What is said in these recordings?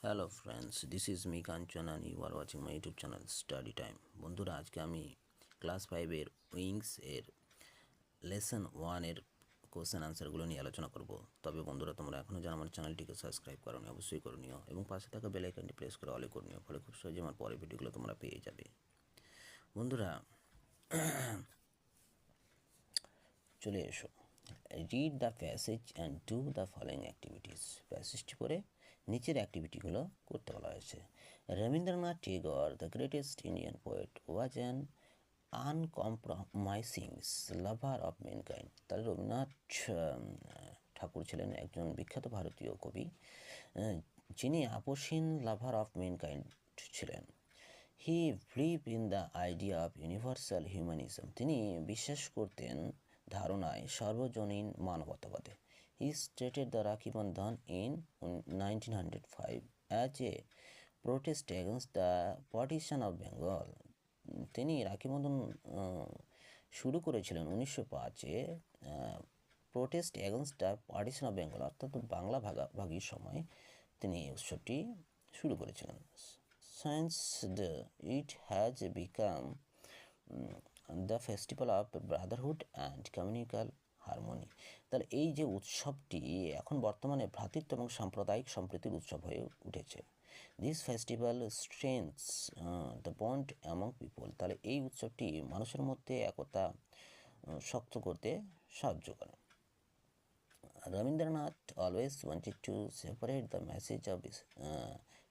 Hello friends, this is me Kanchan and you are watching my YouTube channel study time. বন্ধুরা, আজকে আমি class 5-এর wings এর lesson 1-এর কোশ্চেন আনসারগুলো নিয়ে আলোচনা করব। তবে বন্ধুরা, তোমরা এখনও যারা আমার চ্যানেলটিকে সাবস্ক্রাইব করোনি অবশ্যই করে নিও এবং পাশে থাকা বেল আইকনটি প্রেস করে অলে করে নিও, ফলে খুব সহজে আমার পরের ভিডিওগুলো তোমরা পেয়ে যাবে। বন্ধুরা, চলে এসো। Read the passage and do the following activities. প্যাসেজটি পড়ে নিচের অ্যাক্টিভিটিগুলো করতে বলা হয়েছে। Rabindranath Tagore, the greatest Indian poet, was an uncompromising lover of mankind. তাহলে রবীন্দ্রনাথ ঠাকুর ছিলেন একজন বিখ্যাত ভারতীয় কবি, যিনি আপোষহীন লাভার অফ ম্যানকাইন্ড ছিলেন। হি believe in the idea of universal humanism. তিনি বিশ্বাস করতেন ধারণায় সর্বজনীন মানবতাবাদে। হি stated the Rakhi Bandhan in 1905 as a protest against the partition of Bengal. তিনি রাখি বন্ধন শুরু করেছিলেন 1905-এ, protest against the partition of Bengal, অর্থাৎ বাংলা ভাগাভাগির সময় তিনি এই উৎসবটি শুরু করেছিলেন। Since it has become the festival of brotherhood and communal harmony. তাহলে এই যে উৎসবটি এখন বর্তমানে ভ্রাতৃত্ব এবং সাম্প্রদায়িক সম্প্রীতির উৎসব হয়ে উঠেছে। This festival strengths the bond among people. তাহলে এই উৎসবটি মানুষের মধ্যে একতা শক্ত করতে সাহায্য করে। Rabindranath always wanted to separate the message of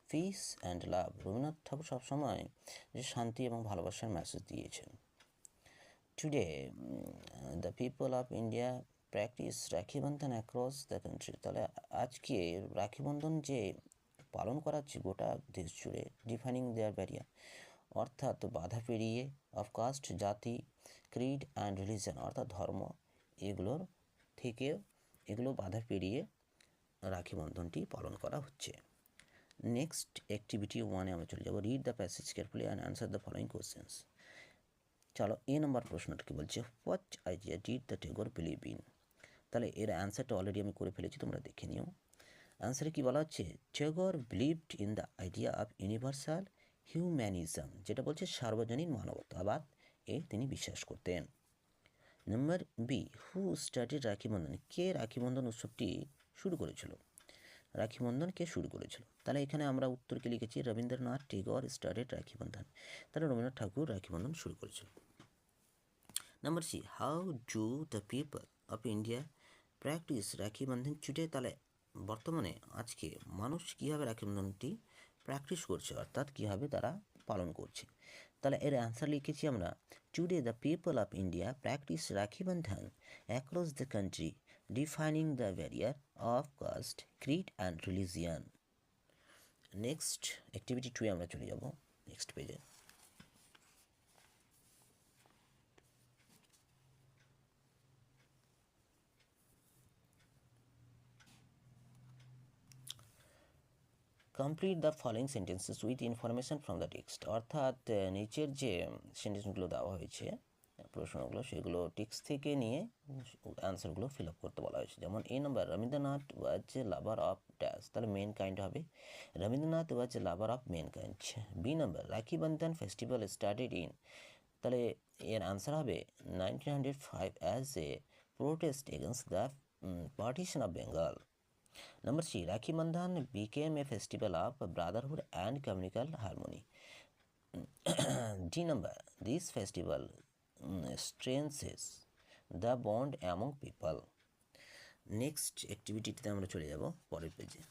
peace and love. Rabindranath Thakur সবসময় যে শান্তি এবং ভালোবাসার মেসেজ দিয়েছেন। Today the people of India practise Rakhi Bandhan across the country. তাহলে আজকে রাখি বন্ধন যে পালন করা হচ্ছে গোটা দেশ জুড়ে, ডিফাইনিং দেয়ার ব্যারিয়ার, অর্থাৎ বাধা পেরিয়ে, অফ কাস্ট, জাতি, ক্রিড অ্যান্ড রিলিজন, অর্থাৎ ধর্ম, এগুলো বাধা পেরিয়ে রাখি বন্ধনটি পালন করা হচ্ছে। নেক্সট অ্যাক্টিভিটি 1-এ আমরা চলে যাব। Read the passage carefully and answer the following questions. চলো, এ নম্বর প্রশ্নটা কি বলছে, what idea did the Tagore believe in. তাহলে এর অ্যান্সারটা অলরেডি আমি করে ফেলেছি, তোমরা দেখে নিও। অ্যান্সারে কী বলা হচ্ছে, Tagore believed in the idea of universal humanism, যেটা বলছে সার্বজনীন মানবতাবাদ, তিনি বিশ্বাস করতেন। Number B, who started Rakhi Bandhan. কে রাখি বন্ধন উৎসবটি শুরু করেছিল? রাখি বন্ধন কে শুরু করেছিল? তাহলে এখানে আমরা উত্তরকে লিখেছি রবীন্দ্রনাথ টেগর স্টার্টেড রাখি বন্ধন। তাহলে রবীন্দ্রনাথ ঠাকুর রাখি বন্ধন শুরু করেছিল। Number C, how do the people of India practise Rakhi Bandhan today. তাহলে বর্তমানে আজকে মানুষ কীভাবে রাখি বন্ধনটি প্র্যাকটিস করছে, অর্থাৎ কীভাবে তারা পালন করছে। তাহলে এর অ্যান্সার লিখেছি আমরা, today the people of India practise Rakhi Bandhan across the country, defining the barrier of caste, creed and religion. Next activity 2-এ আমরা চলে যাব, নেক্সট পেজে। Complete the following sentences with information from the text. অর্থাৎ নিচের যে সেন্টেন্সগুলো দেওয়া হয়েছে, প্রশ্নগুলো, সেগুলো টেক্সট থেকে নিয়ে অ্যান্সারগুলো ফিল আপ করতে বলা হয়েছে। যেমন A number, Rabindranath was a lover of dash. তাহলে মেন কাইন্ড হবে Rabindranath was a lover of mankind. B number, Rakhi Bandhan festival started in. তাহলে এর আনসার হবে 1905 as a protest against the partition of Bengal. Number C, Rakhi Bandhan became a festival of brotherhood and communal harmony. D number, this festival strengthens the bond among people. Next অ্যাক্টিভিটিতে আমরা চলে যাব পরের পেজে।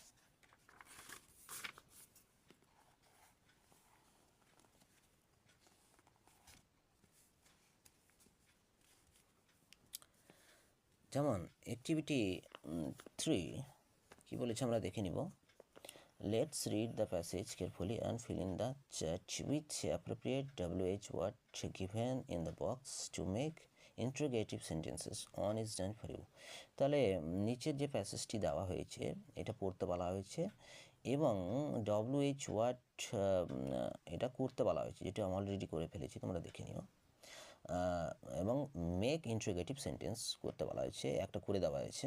যেমন অ্যাক্টিভিটি 3 কি বলেছে আমরা দেখে নিব। Let's read the passage carefully and fill in the chart with appropriate WH word given in the box to make interrogative sentences. One is done for you. তাহলে নিচের যে প্যাসেজটি দেওয়া হয়েছে এটা পড়তে বলা হয়েছে এবং WH ওয়ার্ড এটা করতে বলা হয়েছে, যেটা আমি অলরেডি করে ফেলেছি, তোমরা দেখে নিও। এবং মেক ইন্টারোগেটিভ সেন্টেন্স করতে বলা হয়েছে, একটা করে দেওয়া হয়েছে,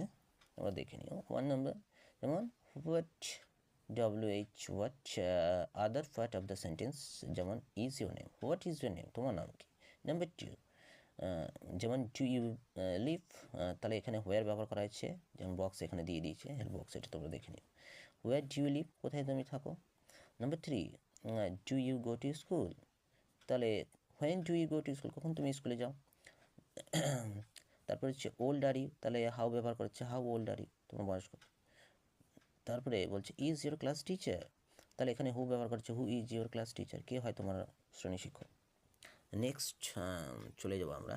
তোমরা দেখে নিও। 1 নম্বর, যেমন what WH what other part of the sentence যেমন is your name, what is your name, তোমার নাম কি। নাম্বার 2 যেমন ডু ইউ লিভ, তাহলে এখানে হোয়ার ব্যবহার করা হয়েছে, যেমন বক্স এখানে দিয়ে দিয়েছে, হেল্প বক্স, এটা তোমরা দেখে নিও। হোয়ার ডু ইউ লিভ, কোথায় তুমি থাকো। Number 3 do you go to school, তাহলে when do you go to school, কখন তুমি স্কুলে যাও। তারপর হচ্ছে ওল্ড আর ইউ, তাহলে হাউ ব্যবহার করছে, হাউ ওল্ড আর ইউ, তোমার বয়স কত। তারপরে বলছে ইজ ইউর ক্লাস টিচার, তাহলে এখানে হু ব্যবহার করছে, who is your class teacher, কে হয় তোমার শ্রেণী শিক্ষক। নেক্সট চলে যাবো আমরা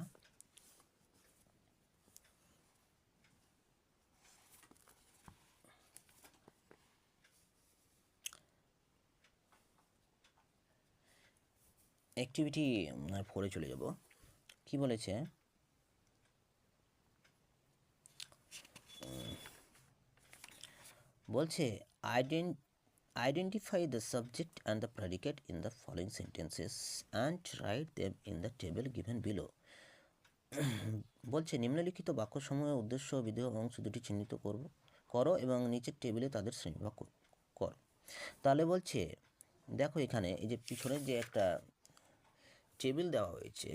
অ্যাক্টিভিটি 4-এ চলে যাব। কি বলেছে, বলছে identify the subject and the predicate in the following sentences and write them in the table given below. বলছে নিম্নলিখিত বাক্যসমূহের উদ্দেশ্য ও বিধেয় অংশ দুটি চিহ্নিত করো এবং নিচের টেবিলে তাদের শ্রেণীবিভাগ করো। তাহলে বলছে দেখো এখানে এই যে পিছনের যে একটা টেবিল দেওয়া হয়েছে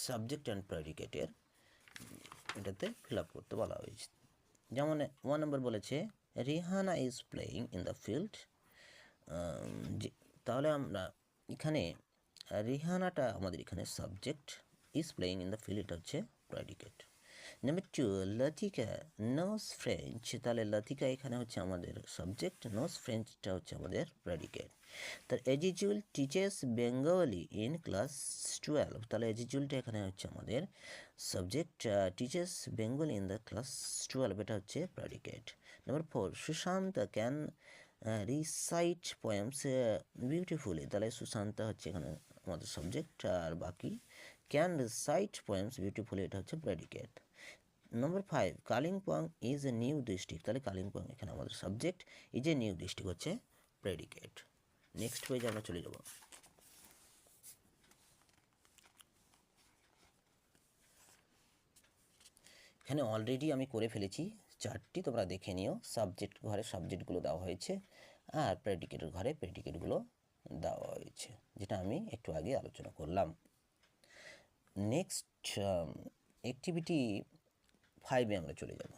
সাবজেক্ট অ্যান্ড প্রেডিকেটের, এটাতে ফিল আপ করতে বলা হয়েছে। যেমন 1 নম্বর বলেছে Rihanna is playing in the field, তাহলে আমরা এখানে রিহানাটা আমাদের এখানে subject, is playing in the field এটা হচ্ছে প্রেডিকেট। নাম্বার 2 লতিকা নোস ফ্রেঞ্চ, তাহলে লতিকা এখানে হচ্ছে আমাদের সাবজেক্ট, নোস ফ্রেঞ্চটা হচ্ছে আমাদের প্রেডিকেট। তার Azizul teaches Bengali in class 12, তাহলে এজিজুলটা এখানে হচ্ছে আমাদের subject, teaches Bengali in the class 12 এটা হচ্ছে predicate. Number 4 Sushant can recite poems beautifully, তাহলে সুশান্ত হচ্ছে এখানে আমাদের সাবজেক্ট, আর বাকি ক্যান রিসাইট পোয়েমস বিউটিফুলি এটা হচ্ছে predicate. Number 5 Kalimpong is a new district, তাহলে কালিম্পং এখানে আমাদের subject, is a new district হচ্ছে প্রেডিকেট। নেক্সট পেজে আমরা চলে যাব। এখানে অলরেডি আমি করে ফেলেছি 4টি, তোমরা দেখে নিও। সাবজেক্ট ঘরে সাবজেক্টগুলো দেওয়া হয়েছে আর প্রেডিকেটের ঘরে প্রেডিকেটগুলো দেওয়া হয়েছে, যেটা আমি একটু আগে আলোচনা করলাম। নেক্সট অ্যাক্টিভিটি 5-এ আমরা চলে যাব।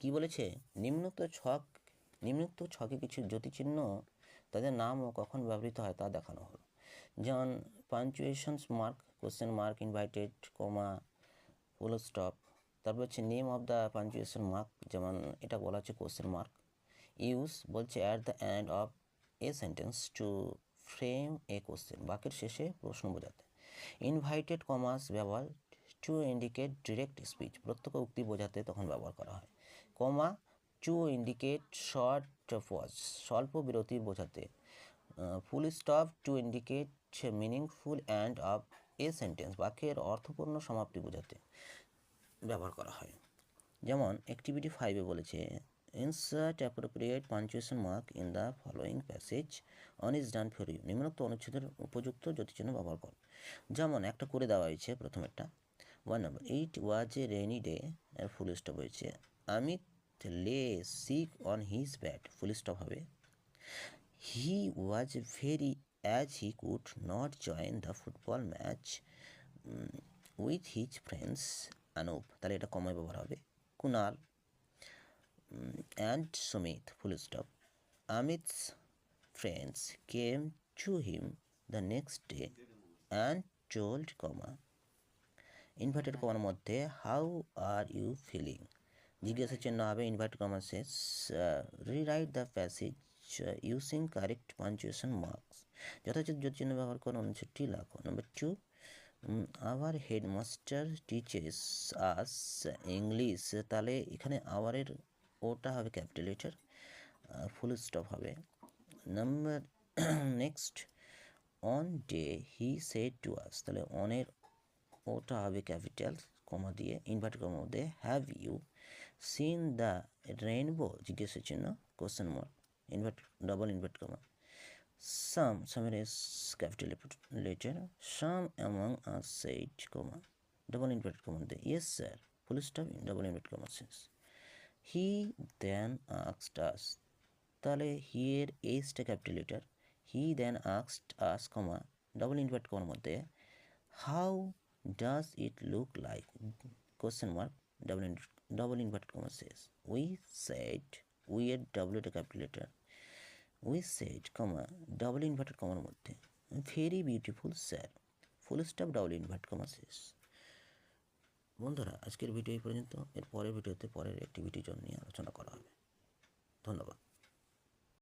কি বলেছে, নিম্নোক্ত ছকে কিছু জ্যোতিচিহ্ন তাদের নাম ও কখন ব্যবহৃত হয় তা দেখানো হলো। যেমন পাঞ্চুয়েশনস মার্ক, কোশ্চেন মার্ক, ইনভাইটেড, কমা, ফুল স্টপ। তারপর হচ্ছে name of the punctuation mark, যেমন এটা বলা হচ্ছে কোশ্চেন মার্ক। ইউজ বলছে at the end of a sentence to frame A question, বাক্যের শেষে প্রশ্ন বোঝাতে। ইনভাইটেড কমাস ব্যবহার টু ইন্ডিকেট ডিরেক্ট স্পিচ, প্রত্যক্ষ উক্তি বোঝাতে তখন ব্যবহার করা হয়। Comma to indicate short pause, স্বল্প বিরতি বোঝাতে। Full stop to indicate meaningful end of a sentence, বাক্যের অর্থপূর্ণ সমাপ্তি বোঝাতে ব্যবহার করা হয়। যেমন অ্যাক্টিভিটি 5-এ বলেছে insert appropriate punctuation mark in the following passage one is done for you, নিম্নোক্ত অনুচ্ছেদের উপযুক্ত জ্যোতিচিহ্ন ব্যবহার করো। যেমন একটা করে দেওয়া হয়েছে প্রথমেরটা 1 number it was a rainy day, full stop হয়েছে। Amit lay sick on his bed, full stop হবে। He was very as he could not join the football match with his friends Anup, তাহলে এটা কমায় ব্যবহার হবে। Kunal and Sumit, full stop. Amit's friends came to him the next day and told, comma, inverted কমার মধ্যে how are you feeling, জিজ্ঞাসা চিহ্ন হবে ইনভার্টেড কমা শেষ। Rewrite the passage using correct punctuation marks, যথাযথ জ্যোতিচিহ্ন ব্যবহার করে অনুচ্ছেদটি লেখো। Number 2 our headmaster teaches us English, তাহলে এখানে আওয়ারের ওটা হবে ক্যাপিটাল লেটার, ফুল স্টপ হবে। Number next on day he said to us, তাহলে অনের ওটা হবে ক্যাপিটাল কমা দিয়ে ইনভার্টেড কমার মধ্যে। Have you seen the rainbow, জিজ্ঞাসা চিহ্ন question mark, invert double invert comma. some is capital letter. Some among us said, comma, double inverted comma, yes sir, full stop, double inverted comma says. He then asked us, তাহলে here এসটা capital letter, he then asked us, comma, double inverted comma মধ্যে, how does it look like, question mark, double inverted comma says. We said, we এর double এটা capital letter, we said, comma, double inverted comma মধ্যে, very beautiful sir, full stop, double inverted comma says. বন্ধুরা আজকের video এই পর্যন্ত। এর পরের ভিডিওতে পরের অ্যাক্টিভিটি জন্য নিয়ে আলোচনা করা হবে। ধন্যবাদ।